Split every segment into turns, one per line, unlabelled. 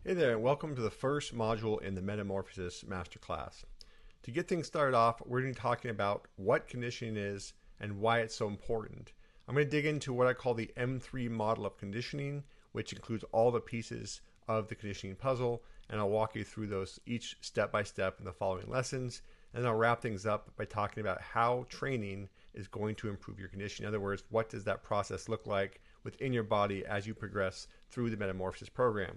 Hey there, and welcome to the first module in the Metamorphosis Masterclass. To get things started off, we're going to be talking about what conditioning is and why it's so important. I'm going to dig into what I call the M3 model of conditioning, which includes all the pieces of the conditioning puzzle, and I'll walk you through those each step by step in the following lessons. And then I'll wrap things up by talking about how training is going to improve your conditioning. In other words, what does that process look like within your body as you progress through the Metamorphosis program?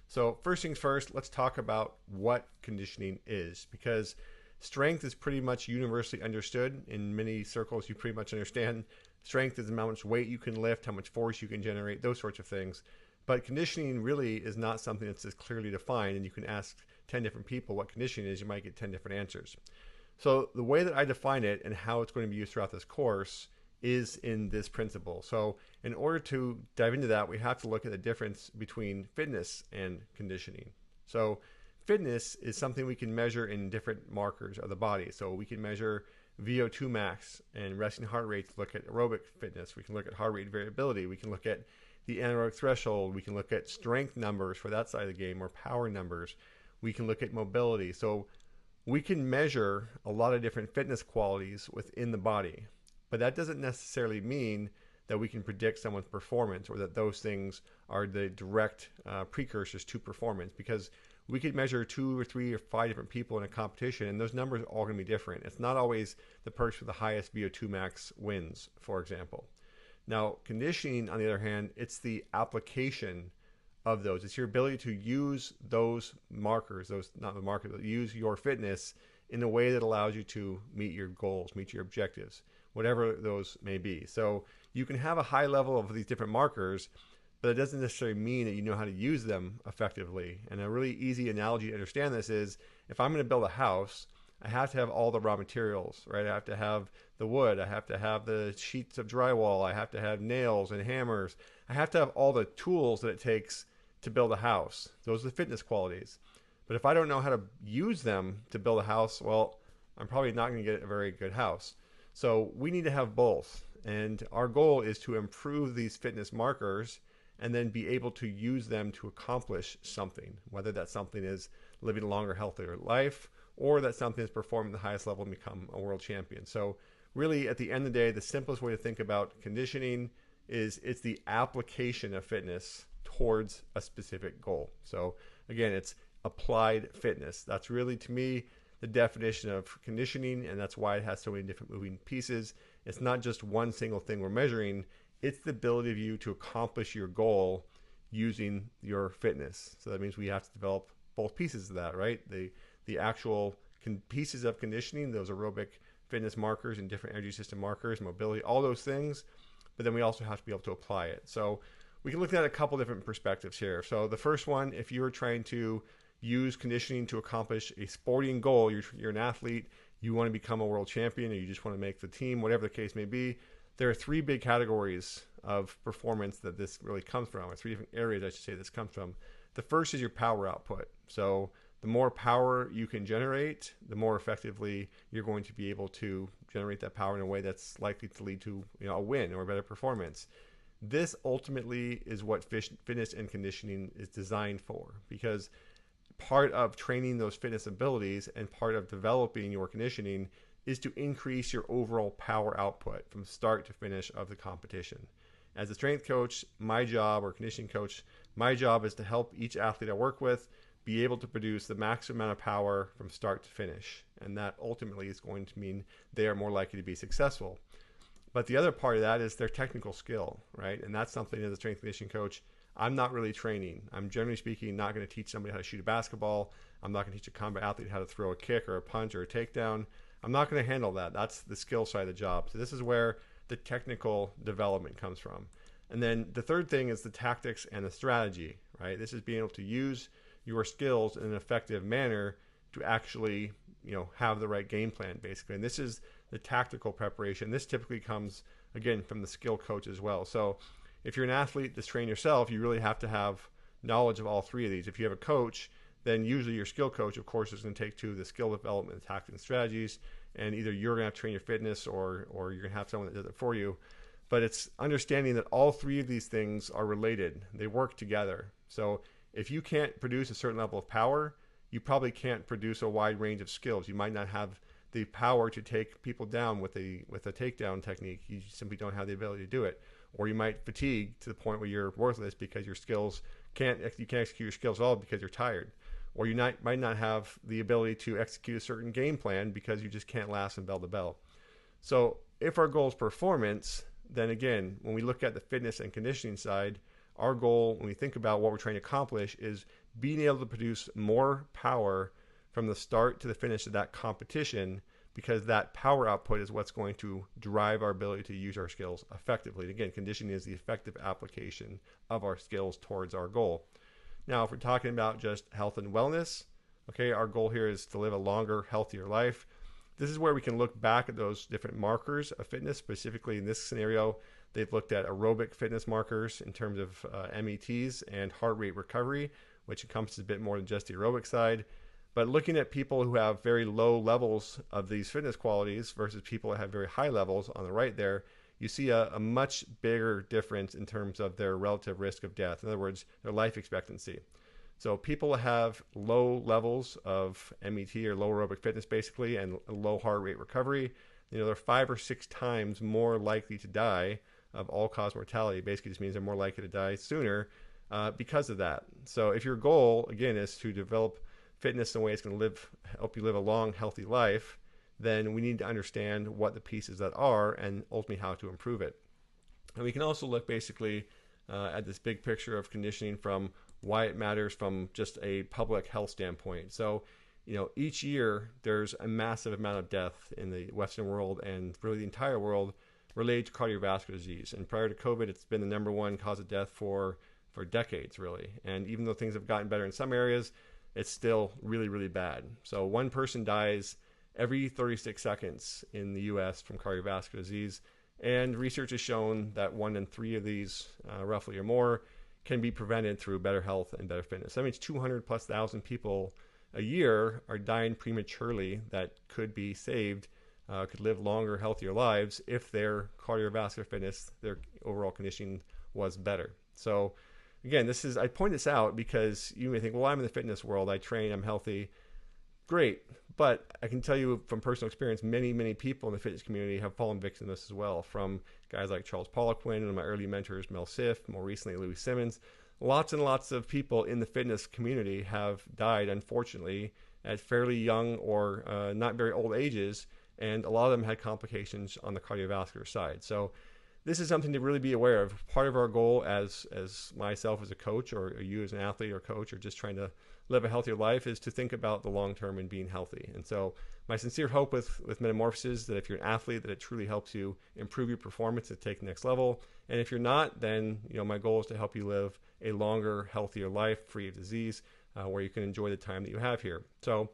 So first things first, let's talk about what conditioning is, because strength is pretty much universally understood. In many circles, you pretty much understand strength is how much weight you can lift, how much force you can generate, those sorts of things. But conditioning really is not something that's as clearly defined, and you can ask 10 different people what conditioning is, you might get 10 different answers. So the way that I define it and how it's going to be used throughout this course is in this principle. So in order to dive into that, we have to look at the difference between fitness and conditioning. So fitness is something we can measure in different markers of the body. So we can measure VO2 max and resting heart rate to look at aerobic fitness. We can look at heart rate variability. We can look at the anaerobic threshold. We can look at strength numbers for that side of the game, or power numbers. We can look at mobility. So we can measure a lot of different fitness qualities within the body. But that doesn't necessarily mean that we can predict someone's performance, or that those things are the direct precursors to performance, because we could measure 2 or 3 or 5 different people in a competition, and those numbers are all going to be different. It's not always the person with the highest VO2 max wins, for example. Now, conditioning, on the other hand, it's the application of those. It's your ability to use those markers, not the markers, but use your fitness in a way that allows you to meet your goals, meet your objectives, whatever those may be. So you can have a high level of these different markers, but it doesn't necessarily mean that you know how to use them effectively. And a really easy analogy to understand this is, if I'm going to build a house, I have to have all the raw materials, right? I have to have the wood, I have to have the sheets of drywall, I have to have nails and hammers. I have to have all the tools that it takes to build a house. Those are the fitness qualities. But if I don't know how to use them to build a house, well, I'm probably not going to get a very good house. So we need to have both. And our goal is to improve these fitness markers and then be able to use them to accomplish something, whether that something is living a longer, healthier life, or that something is performing at the highest level and become a world champion. So really, at the end of the day, the simplest way to think about conditioning is it's the application of fitness towards a specific goal. So again, it's applied fitness. That's really, to me, the definition of conditioning, and that's why it has so many different moving pieces. It's not just one single thing we're measuring. It's the ability of you to accomplish your goal using your fitness. So that means we have to develop both pieces of that, right? The actual pieces of conditioning, those aerobic fitness markers and different energy system markers, mobility, all those things. But then we also have to be able to apply it. So we can look at a couple different perspectives here. So the first one, if you're trying to use conditioning to accomplish a sporting goal, you're an athlete, you want to become a world champion, or you just want to make the team, whatever the case may be, there are 3 big categories of performance that this really comes from, or 3 different areas, I should say, this comes from. The first is your power output. So the more power you can generate, the more effectively you're going to be able to generate that power in a way that's likely to lead to, a win or a better performance. This ultimately is what fitness and conditioning is designed for, because part of training those fitness abilities and part of developing your conditioning is to increase your overall power output from start to finish of the competition. As a strength coach, my job, or conditioning coach, my job is to help each athlete I work with be able to produce the maximum amount of power from start to finish. And that ultimately is going to mean they are more likely to be successful. But the other part of that is their technical skill, right? And that's something as a strength conditioning coach, I'm not really training. I'm generally speaking not going to teach somebody how to shoot a basketball. I'm not going to teach a combat athlete how to throw a kick or a punch or a takedown. I'm not going to handle that. That's the skill side of the job. So this is where the technical development comes from. And then the third thing is the tactics and the strategy, right? This is being able to use your skills in an effective manner to actually, have the right game plan, basically. And this is the tactical preparation. This typically comes, again, from the skill coach as well. So if you're an athlete that's trained yourself, you really have to have knowledge of all 3 of these. If you have a coach, then usually your skill coach, of course, is going to take to the skill development, tactics, and strategies, and either you're going to have to train your fitness or you're going to have someone that does it for you. But it's understanding that all 3 of these things are related. They work together. So if you can't produce a certain level of power, you probably can't produce a wide range of skills. You might not have the power to take people down with a takedown technique. You simply don't have the ability to do it. Or you might fatigue to the point where you're worthless because your skills you can't execute your skills at all because you're tired. Or you might not have the ability to execute a certain game plan because you just can't last from bell to bell. So if our goal is performance, then again, when we look at the fitness and conditioning side, our goal when we think about what we're trying to accomplish is being able to produce more power from the start to the finish of that competition, because that power output is what's going to drive our ability to use our skills effectively. And again, conditioning is the effective application of our skills towards our goal. Now, if we're talking about just health and wellness, okay, our goal here is to live a longer, healthier life. This is where we can look back at those different markers of fitness. Specifically in this scenario, they've looked at aerobic fitness markers in terms of METs and heart rate recovery, which encompasses a bit more than just the aerobic side. But looking at people who have very low levels of these fitness qualities versus people that have very high levels on the right there, you see a much bigger difference in terms of their relative risk of death. In other words, their life expectancy. So people that have low levels of MET or low aerobic fitness basically and low heart rate recovery, they're 5 or 6 times more likely to die of all-cause mortality. Basically just means they're more likely to die sooner because of that. So if your goal, again, is to develop fitness in a way it's going to help you live a long, healthy life, then we need to understand what the pieces that are and ultimately how to improve it. And we can also look basically at this big picture of conditioning from why it matters from just a public health standpoint. So, each year there's a massive amount of death in the Western world and really the entire world related to cardiovascular disease. And prior to COVID, it's been the number one cause of death for decades, really. And even though things have gotten better in some areas, it's still really, really bad. So one person dies every 36 seconds in the U.S. from cardiovascular disease. And research has shown that 1 in 3 of these, roughly or more, can be prevented through better health and better fitness. That means 200,000+ people a year are dying prematurely that could be saved, could live longer, healthier lives if their cardiovascular fitness, their overall conditioning was better. So again, I point this out because you may think, well, I'm in the fitness world, I train, I'm healthy. Great. But I can tell you from personal experience, many, many people in the fitness community have fallen victim to this as well, from guys like Charles Poliquin and my early mentors, Mel Siff, more recently Louis Simmons. Lots and lots of people in the fitness community have died, unfortunately, at fairly young or not very old ages, and a lot of them had complications on the cardiovascular side. So this is something to really be aware of. Part of our goal as myself as a coach, or you as an athlete or coach, or just trying to live a healthier life, is to think about the long term and being healthy. And so my sincere hope with Metamorphosis is that if you're an athlete, that it truly helps you improve your performance to take the next level. And if you're not, then my goal is to help you live a longer, healthier life free of disease, where you can enjoy the time that you have here. So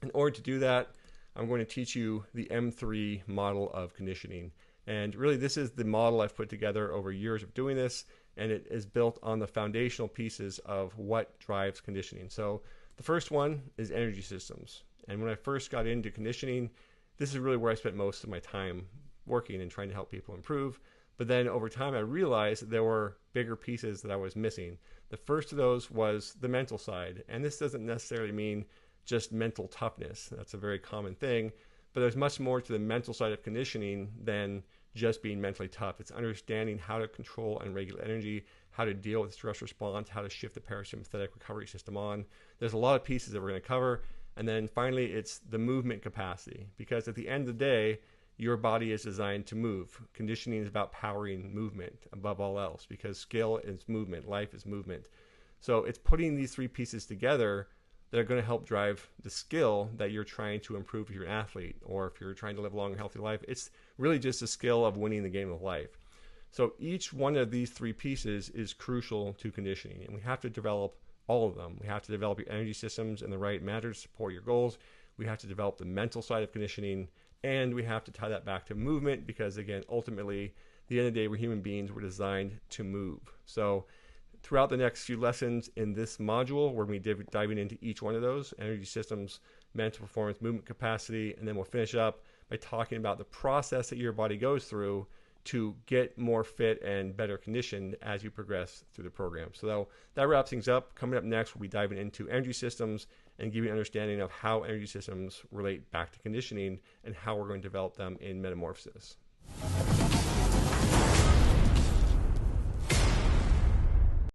in order to do that, I'm going to teach you the M3 model of conditioning. And really, this is the model I've put together over years of doing this, and it is built on the foundational pieces of what drives conditioning. So the first one is energy systems. And when I first got into conditioning, this is really where I spent most of my time working and trying to help people improve. But then over time, I realized that there were bigger pieces that I was missing. The first of those was the mental side. And this doesn't necessarily mean just mental toughness. That's a very common thing. But there's much more to the mental side of conditioning than just being mentally tough. It's understanding how to control and regulate energy, how to deal with stress response, how to shift the parasympathetic recovery system on. There's a lot of pieces that we're going to cover. And then finally, it's the movement capacity. Because at the end of the day, your body is designed to move. Conditioning is about powering movement above all else, because skill is movement, life is movement. So it's putting these 3 pieces together that are going to help drive the skill that you're trying to improve if you're an athlete, or if you're trying to live a long and healthy life. It's really just a skill of winning the game of life. So each one of these 3 pieces is crucial to conditioning, and we have to develop all of them. We have to develop your energy systems in the right manner to support your goals. We have to develop the mental side of conditioning, and we have to tie that back to movement, because again, ultimately, at the end of the day, we're human beings. We're designed to move. So throughout the next few lessons in this module, we're going to be diving into each one of those: energy systems, mental performance, movement capacity, and then we'll finish up by talking about the process that your body goes through to get more fit and better conditioned as you progress through the program. So that wraps things up. Coming up next, we'll be diving into energy systems and giving you an understanding of how energy systems relate back to conditioning and how we're going to develop them in Metamorphosis.